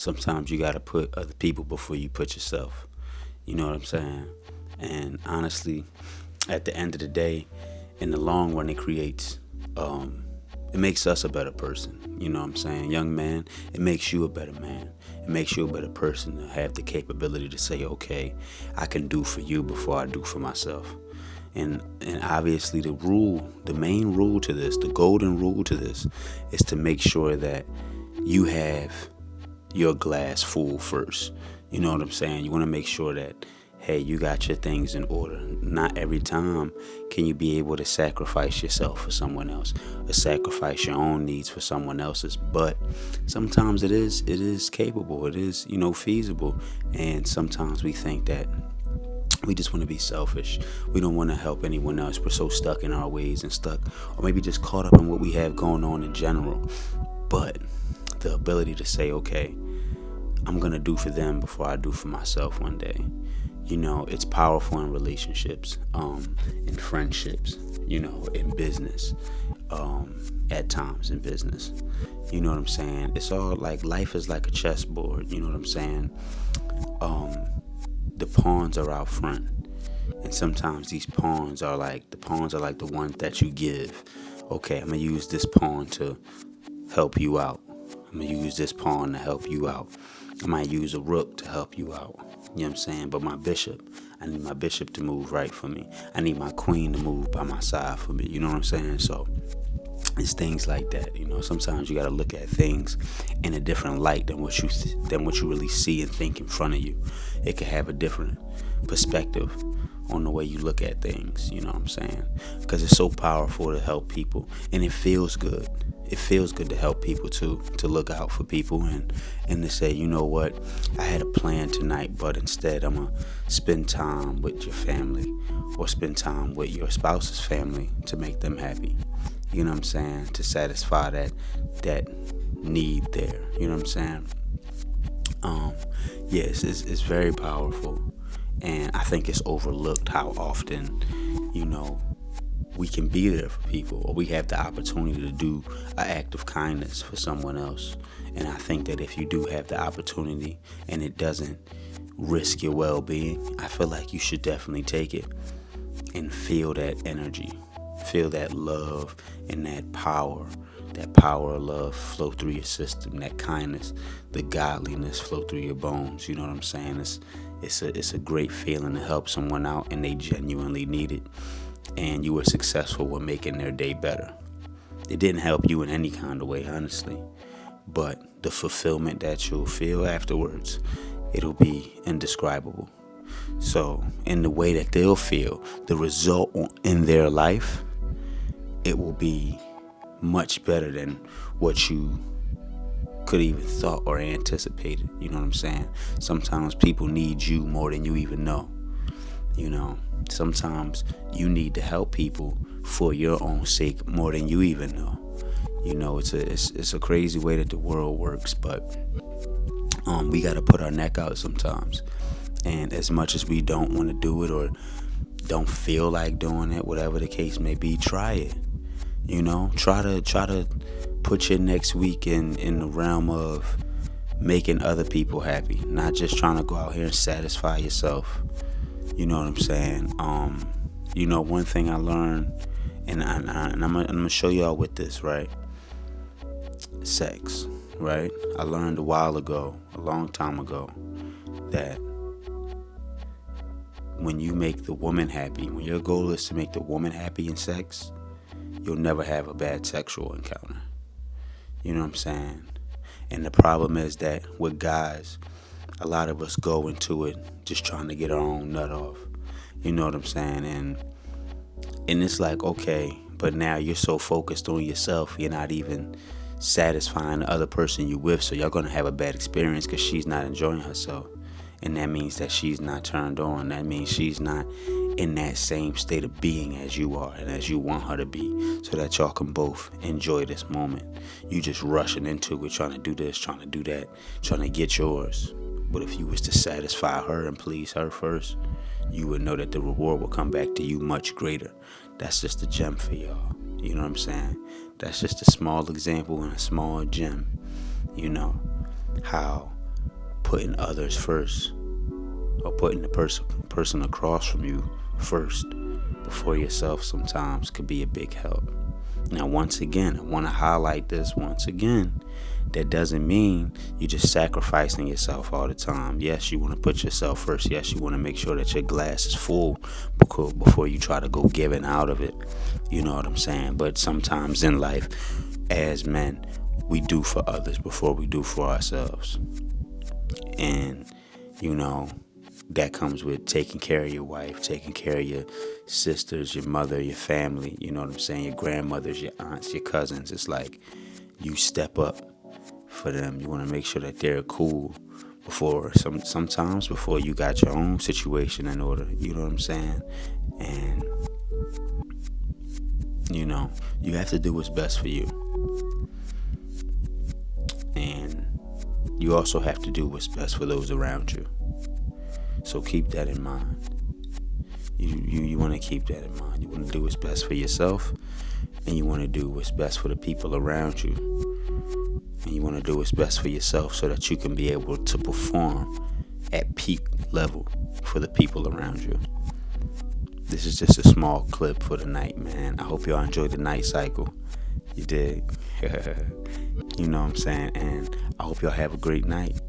Sometimes you got to put other people before you put yourself. You know what I'm saying? And honestly, at the end of the day, in the long run, um, it makes us a better person. You know what I'm saying? Young man, it makes you a better man. It makes you a better person to have the capability to say, okay, I can do for you before I do for myself. And obviously the main rule to this, the golden rule to this, is to make sure that you have your glass full first. You know what I'm saying? You want to make sure that, hey, you got your things in order. Not every time can you be able to sacrifice yourself for someone else, or sacrifice your own needs for someone else's. But sometimes it is capable. It is, feasible. And sometimes we think that we just want to be selfish. We don't want to help anyone else. We're so stuck in our ways and stuck, or maybe just caught up in what we have going on in general. But the ability to say, okay, I'm going to do for them before I do for myself one day. It's powerful in relationships, in friendships, in business, at times in business. You know what I'm saying? It's all like life is like a chessboard. You know what I'm saying? The pawns are out front. And sometimes these pawns are like the ones that you give. Okay, I'm going to use this pawn to help you out. I'm going to use this pawn to help you out. I might use a rook to help you out. You know what I'm saying? But I need my bishop to move right for me. I need my queen to move by my side for me. You know what I'm saying? So it's things like that. Sometimes you got to look at things in a different light than what you really see and think in front of you. It can have a different perspective on the way you look at things. You know what I'm saying? Because it's so powerful to help people, and it feels good. It feels good to help people too, to look out for people and to say, you know what, I had a plan tonight, but instead I'm gonna spend time with your family or spend time with your spouse's family to make them happy. You know what I'm saying? To satisfy that need there. You know what I'm saying? Yes, it's very powerful, and I think it's overlooked how often, we can be there for people, or we have the opportunity to do an act of kindness for someone else. And I think that if you do have the opportunity and it doesn't risk your well-being, I feel like you should definitely take it and feel that energy, feel that love and that power of love flow through your system, that kindness, the godliness flow through your bones. You know what I'm saying? It's a great feeling to help someone out and they genuinely need it, and you were successful with making their day better. It didn't help you in any kind of way, honestly, but the fulfillment that you'll feel afterwards, it'll be indescribable. So in the way that they'll feel, the result in their life, it will be much better than what you could even thought or anticipated. You know what I'm saying? Sometimes people need you more than you even know. Sometimes you need to help people for your own sake more than you even know. It's a crazy way that the world works, but we got to put our neck out sometimes. And as much as we don't want to do it or don't feel like doing it, whatever the case may be, try it. Try to put your next week in the realm of making other people happy, not just trying to go out here and satisfy yourself. You know what I'm saying? One thing I learned, and I'm gonna show y'all with this, right? Sex, right? I learned a long time ago, that when you make the woman happy, when your goal is to make the woman happy in sex, you'll never have a bad sexual encounter. You know what I'm saying? And the problem is that with guys, a lot of us go into it just trying to get our own nut off. You know what I'm saying? And it's like, okay, but now you're so focused on yourself, you're not even satisfying the other person you with, so you're going to have a bad experience because she's not enjoying herself. And that means that she's not turned on. That means she's not in that same state of being as you are and as you want her to be, so that y'all can both enjoy this moment. You just rushing into it, trying to do this, trying to do that, trying to get yours. But if you was to satisfy her and please her first, you would know that the reward will come back to you much greater. That's just a gem for y'all. You know what I'm saying? That's just a small example and a small gem. How putting others first, or putting the person across from you first before yourself sometimes could be a big help. Now, once again, I want to highlight this once again. That doesn't mean you're just sacrificing yourself all the time. Yes, you want to put yourself first. Yes, you want to make sure that your glass is full before you try to go giving out of it. You know what I'm saying? But sometimes in life, as men, we do for others before we do for ourselves. And, that comes with taking care of your wife, taking care of your sisters, your mother, your family, you know what I'm saying, your grandmothers, your aunts, your cousins. It's like you step up for them. You want to make sure that they're cool sometimes before you got your own situation in order, you know what I'm saying? And, you have to do what's best for you. And you also have to do what's best for those around you. So keep that in mind. You want to keep that in mind. You want to do what's best for yourself, and you want to do what's best for the people around you. And you want to do what's best for yourself so that you can be able to perform at peak level for the people around you. This is just a small clip for the night, man. I hope y'all enjoyed the night cycle. You did. You know what I'm saying? And I hope y'all have a great night.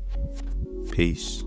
Peace.